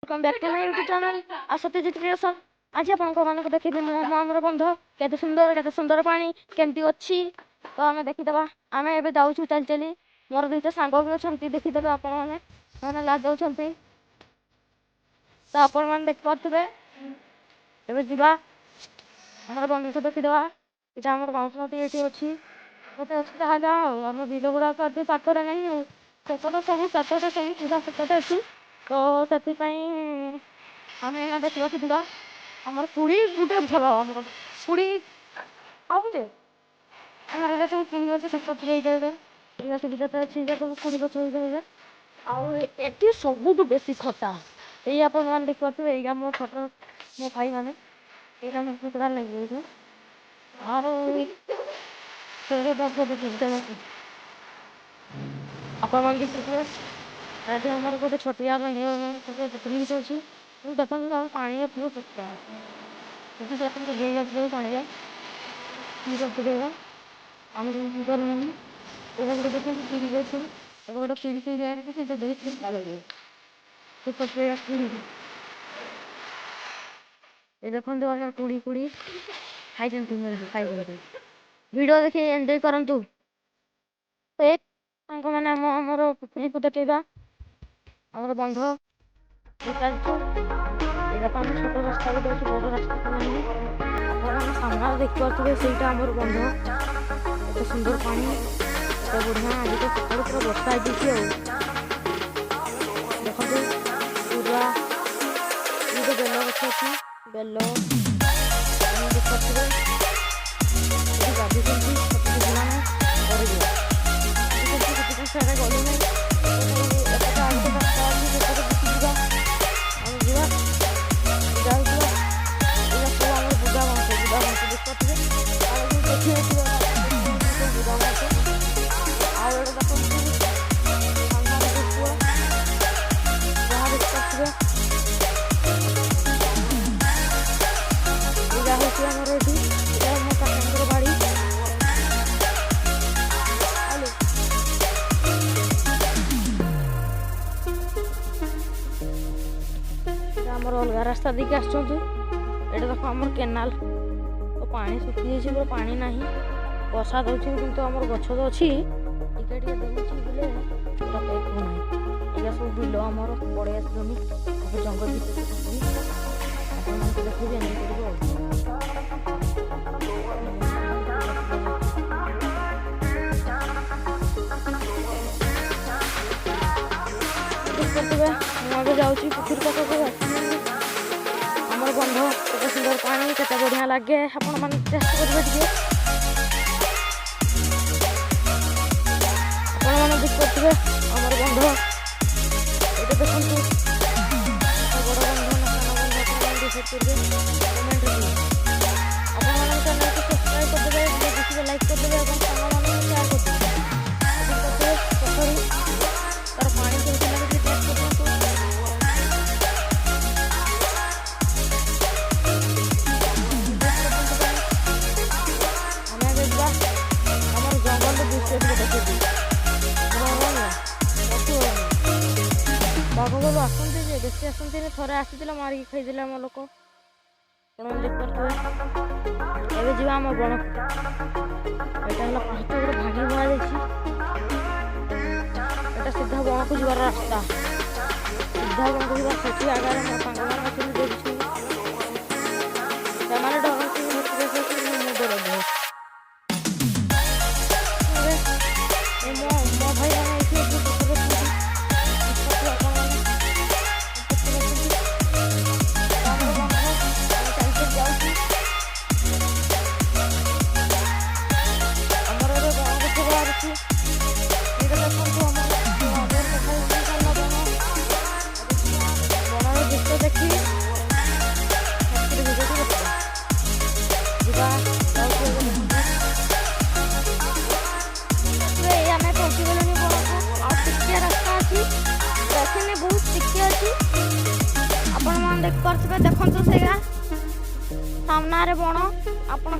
Welcome back to my YouTube channel Satyajit creation. आज आपको देखिए मोर बंध के सुंदर पानी केमती अच्छी तो आम देखीदे। आम ए जाऊँ चली चली मोर दुईटा सांग भी अच्छा देखीदे आपने लाज जाऊँ तो आपण देखिपे ए जा आम बंध सहित देखीदे ये आम गणपति ये अच्छी आम बिल गुड़ाक पाखरे नहीं सेपटे सब सेपटे सब पूरा सेपटे अच्छी तो से आम देखा सुधा आम पुड़ी गोटे भल आम पुड़ी आउे सुविधा तो अच्छी पुड़ी गछ आठी सबुठ बेसी खटा ये आप देखिए ये मो छोट मो भाई मैंने यहाँ पूरा लगे आप देखिए आम गोटे छोटिया ब्रिज अच्छी देखते पानी पूरा सुखा पानी आम गोटे देखिए सीढ़ी अच्छी गोटे सीढ़ी सीढ़ी लगे ये देखते कुड़ी कुड़ी खाई वीडियो देखिए एंजॉय करूँ मैंने आमर पुखरी को देखा आमर बंध चलचु ये छोट रास्ता भी अच्छी बड़ रास्ता नहीं आप सामना देखिपे से आमर बंध एत सुंदर पानी एत बढ़िया आज तो सकाल पूरा बर्षा है देखते पूरा ये बेल गछ अच्छी बेल देखिए गाधुंट सारे गलु नहीं अलग रास्ता देखिए आसुँ ये देख आम केनाल तो पानी सुखी जाइए पानी ना बसा दौर कि आम गछ तो अच्छी टे देखिए पूरा पैक होना ये सब बिल आमर पड़े आसनी जंगल आपको देखिए मुझे जाऊँगी पुखरी पाखक आमर बंध के सुंदर पानी के बढ़िया लगे आपण मैंने टेस्ट करेंगे आपने देखिए आमर बंध ये देखते बड़ बंध ना सान बंध डिसाइड करेंगे कमेंट आप चैनल को सब्सक्राइब करदे देखिए लाइक करदे और शेयर करदे पोखरी तार पानी कैसे लगे टेस्ट करते बाघ गलु आसती बेसी आसती थे आसी मारिक खाई आम लोक देखिए एवं जी आम बण यहाँ पाँच गोटे भांगी बुआ जाटा सीधा बण को जीवार रास्ता सीधा बण को जीवार से आगे मो सांग मैंने देखी डर डर मो भाई देखो से सामना रे बण आपण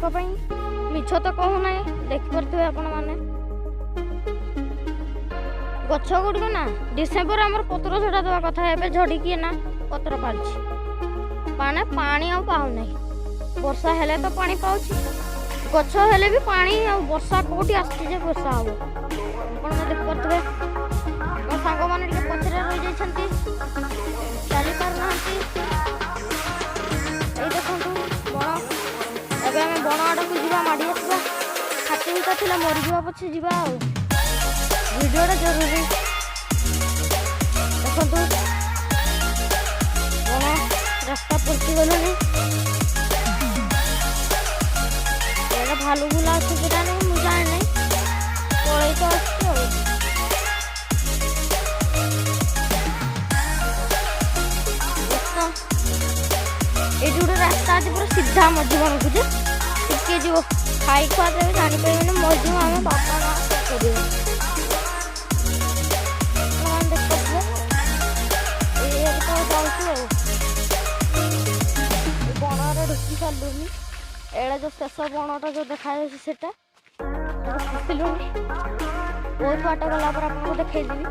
मिछ तो कहूना देखिपे आपण मैंने गछ गुड़िक ना डिसेम्बर आमर पत्र झड़ा देवा कथा झड़ी ना ପତ୍ର ପାଲୁଛି ମାନେ ପାଣି ଆଉ ପାଉନାହିଁ। ବର୍ଷା ହେଲେ ତ ପାଣି ପାଉଛି, ଗଛ ହେଲେ ବି ପାଣି ଆଉ ବର୍ଷା କୋଉଠି ଆସୁଛି ଯେ ବର୍ଷା ହବ। ଆପଣ ଦେଖିପାରୁଥିବେ ମୋ ସାଙ୍ଗମାନେ ଟିକେ ପଛରେ ରହିଯାଇଛନ୍ତି, ଚାଲି ପାରୁନାହାନ୍ତି। ଏଇ ଦେଖନ୍ତୁ ବଣ, ଏବେ ଆମେ ବଣ ଆଡ଼କୁ ଯିବା, ମାଡ଼ି ଆସିବା। ହାତୀ ହୁତା ଥିଲା ମରିଯିବା ପଛେ ଯିବା ଆଉ। ଭିଡ଼ିଓଟା ଜରୁରୀ। ଦେଖନ୍ତୁ ବଣ ରାସ୍ତା ପଶି ଗଲୁଣି। ଏଇଟା ଭାଲୁ ଭୁଲା ଅଛି ସେଟା ନାହିଁ, ମୁଁ ଜାଣିନି, ପଳେଇ ତ ଆସିଛି ଆଉ। ଏଇଠି ଗୋଟେ ରାସ୍ତା ଅଛି ପୁରା ସିଧା ମଝି ବଣକୁ ଯେ ଟିକେ ଯିବ, ଖାଇ ଖୁଆ ଦେବେ ଜାଣିପାରିବେନି ମରିଯିବ। ଆମେ ବାପା ମା କରିବେ ଦେଖିପାରୁଥିବେ। ଏଇଆକୁ ତ ଯାଉଛୁ ଆଉ। ବଣରେ ଢୁକି ସାରିଲୁନି, ଏଇଟା ଯେଉଁ ଶେଷ ବଣଟା ଯେଉଁ ଦେଖାଯାଉଛି ସେଟା ଆସିଲୁଣି। ବହୁତ ବାଟ ଗଲା ପରେ ଆପଣଙ୍କୁ ଦେଖେଇଦେବି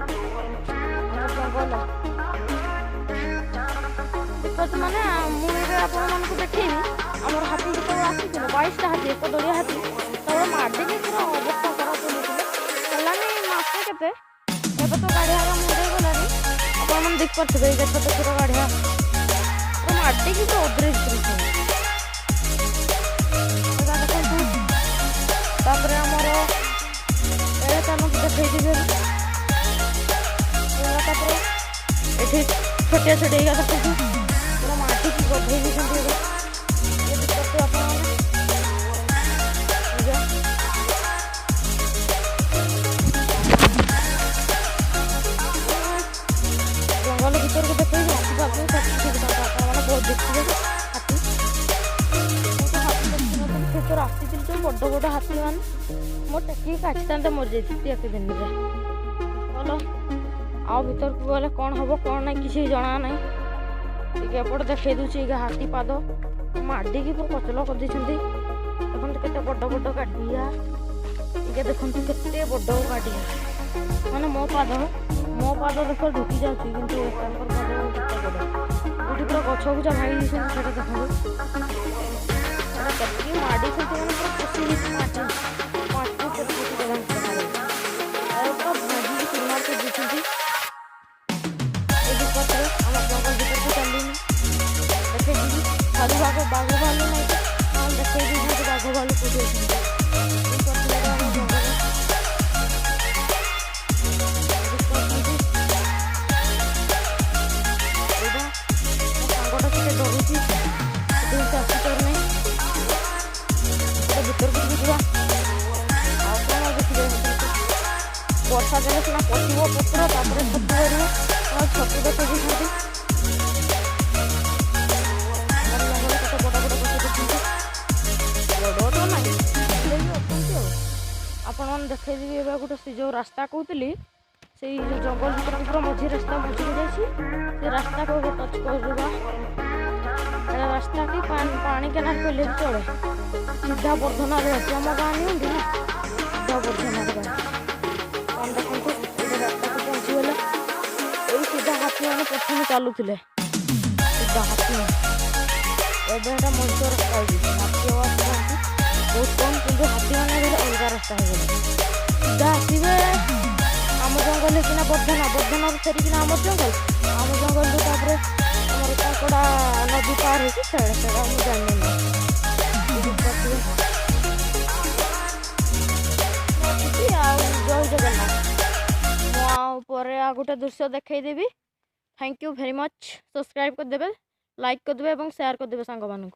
ଆମର ଜଙ୍ଗଲ। ମାନେ ମୁଁ ଏବେ ଆପଣମାନଙ୍କୁ ଦେଖେଇବି ଆମର ହାତୀ ଯେତେବେଳେ ଆସିଥିଲେ 22ଟା ହାତୀ, ଏକ ଦଳିଆ ହାତୀ, ସେତେବେଳେ ମାଡ଼ିକି ପୁରା ଅବସ୍ଥା ଖରାପ ହେଇଯାଇଥିଲେ। ହେଲାନି ମାସେ କେତେ, ଏବେ ତ ଗାଡ଼ିଆ ମୁଣ୍ଡେଇ ଗଲାନି। ଆପଣମାନେ ଦେଖିପାରୁଥିବେ ଏଇ ଛୋଟ ଛୋଟ ଗାଡ଼ିଆ ପୁରା ମାଡ଼ିକି ପୁରା ଅଦରେଇ ଦେଇଛନ୍ତି। ଦେଖନ୍ତୁ ତାପରେ ଆମର ଏଇଟା ଚାଲନ୍ତୁ ଦେଖେଇଦେବି। ତାପରେ ଏଠି ଛୋଟିଆ ଛୋଟିଆ ଦେଖନ୍ତୁ ପୁରା ମାଟିକି ଗଧେଇ ଦେଇଛନ୍ତି। ଏବେ ଦେଖିପାରୁଥିବେ ଆପଣମାନେ। ଜଙ୍ଗଲ ଭିତରକୁ ଦେଖେଇବି, ଆସିପାରୁଥିବେ ଆପଣମାନେ ବହୁତ ଦେଖିବେ ହାତୀ। ଭିତରେ ଆସିଥିଲି ଯେଉଁ ବଡ଼ ବଡ଼ ହାତୀ ମାନେ ମୋ ଟେକିକି କାଟିଥାନ୍ତେ ମରିଯାଇଥିଲି ଏତେ ଦିନରେ। ଭଲ ଆଉ ଭିତରକୁ ଗଲେ କ'ଣ ହେବ କ'ଣ ନାହିଁ କିଛି ଜଣା ନାହିଁ। ଟିକେ ଏପଟେ ଦେଖେଇ ଦେଉଛି। ଏଇକା ହାତୀ ପାଦ ମାଡ଼ିକି ପୁରା କଚଲ କରିଦେଇଛନ୍ତି। ଦେଖନ୍ତୁ କେତେ ବଡ଼ ବଡ଼ ଗାଡ଼ିଆ, ଟିକେ ଦେଖନ୍ତୁ କେତେ ବଡ଼ ଗାଡ଼ିଆ, ମାନେ ମୋ ପାଦ ଦେଖ ଢୁକି ଯାଉଛି, କିନ୍ତୁ ତାଙ୍କର ପାଦ କେତେ ବଡ଼। ଏଠି ପୁରା ଗଛ ଗୁଛା ଭାଙ୍ଗି ଦେଇଛନ୍ତି, ସେଟା ଦେଖନ୍ତୁ କେତିକି ମାଡ଼ିଛନ୍ତି, ମାନେ ପୁରା ଖୁସି ହେଇଛି ମାଟି ଭାଙ୍ଗିକି ଚୁରମାର କରିଦେଇଛନ୍ତି। ଏଇଠି ପଛରେ ଆମ ଜଙ୍ଗଲ ଭିତରକୁ ଚାଲିନି, ଦେଖେଇଦେବି। ଭାଲୁ ବାଘ ଭାଲୁ ନାହିଁ ତ ଦେଖେଇଦେବି ବାଘ ଭାଲୁ କୋଉଠି ଅଛନ୍ତି। ଆମ ଜଙ୍ଗଲ ଏଇଟା ମୋ ସାଙ୍ଗଟା ଟିକେ ଡରୁଛି, ସେଥିପାଇଁ ସେ ଆସିପାରୁନାହିଁ। ଭିତରକୁ ଯିବା ଆଉ କ'ଣ ଦେଖିବେ। ବର୍ଷା ଦିନେ ସିନା ପଚିବ ପତ୍ର, ତାପରେ ଛତୁ କରିବ, ଆଉ ଛତୁ ଦେଖେଇଛନ୍ତି। କେତେ ବଡ଼ ବଡ଼ ଗଛ ଦେଖୁଛନ୍ତି, ବଡ଼ ତ ନାହିଁ ଅଛନ୍ତି ଆଉ। ଆପଣମାନେ ଦେଖେଇଦେବି ଏବେ ଗୋଟେ ସେ ଯେଉଁ ରାସ୍ତା କହୁଥିଲି, ସେଇ ଯେଉଁ ଜଙ୍ଗଲ ଭିତରେ ପୁରା ମଝି ରାସ୍ତା ମଝିକୁ ଯାଇଛି। ସେ ରାସ୍ତାକୁ ଏବେ ଟଚ୍ କରିବା। ରାସ୍ତା କି ପାଣି କେନାଲ କହିଲେ ବି ଚଳେ। ସିଧା ବର୍ଦ୍ଧନାରେ ଅଛି, ଆମ ଗାଁ ନିଅନ୍ତି ନା, ସିଧା ବର୍ଦ୍ଧନାରେ ଗାଁ। କ'ଣ ଦେଖନ୍ତୁ ଏଇଟା ରାସ୍ତାକୁ ପହଞ୍ଚିଗଲେ। ଏଇ ସିଧା ହାତୀମାନେ ପ୍ରଥମେ ଚାଲୁଥିଲେ, ସିଧା ହାତୀମାନେ। ଏବେ ଏଇଟା ମଣିଷ ରାସ୍ତା ହେଇଯାଇଛି। ହାତୀ ଆଉ ଆସୁନାହାନ୍ତି ବହୁତ କମ୍, କିନ୍ତୁ ହାତୀମାନେ ଗଲେ ଅଲଗା ରାସ୍ତା ହେଇଗଲେ। ସିଧା ଆସିବେ ଆମ ଜଙ୍ଗଲ ହେଇକିନା ବର୍ଦ୍ଧନାରୁ ଫେରିକିନା ଆମ ଜଙ୍ଗଲରୁ ତାପରେ ଆମର କଙ୍କଡ଼ା ନଦୀ ପାର ହେଇକି ସେଟା ମୁଁ ଜାଣିନି। ଆଉ ଜୟ ଜଗନ୍ନାଥ। ମୁଁ ଆଉ ପରେ ଆଉ ଗୋଟେ ଦୃଶ୍ୟ ଦେଖେଇଦେବି। Thank you very much. Subscribe କରିଦେବେ, ଲାଇକ୍ କରିଦେବେ ଏବଂ ସେୟାର କରିଦେବେ ସାଙ୍ଗମାନଙ୍କୁ।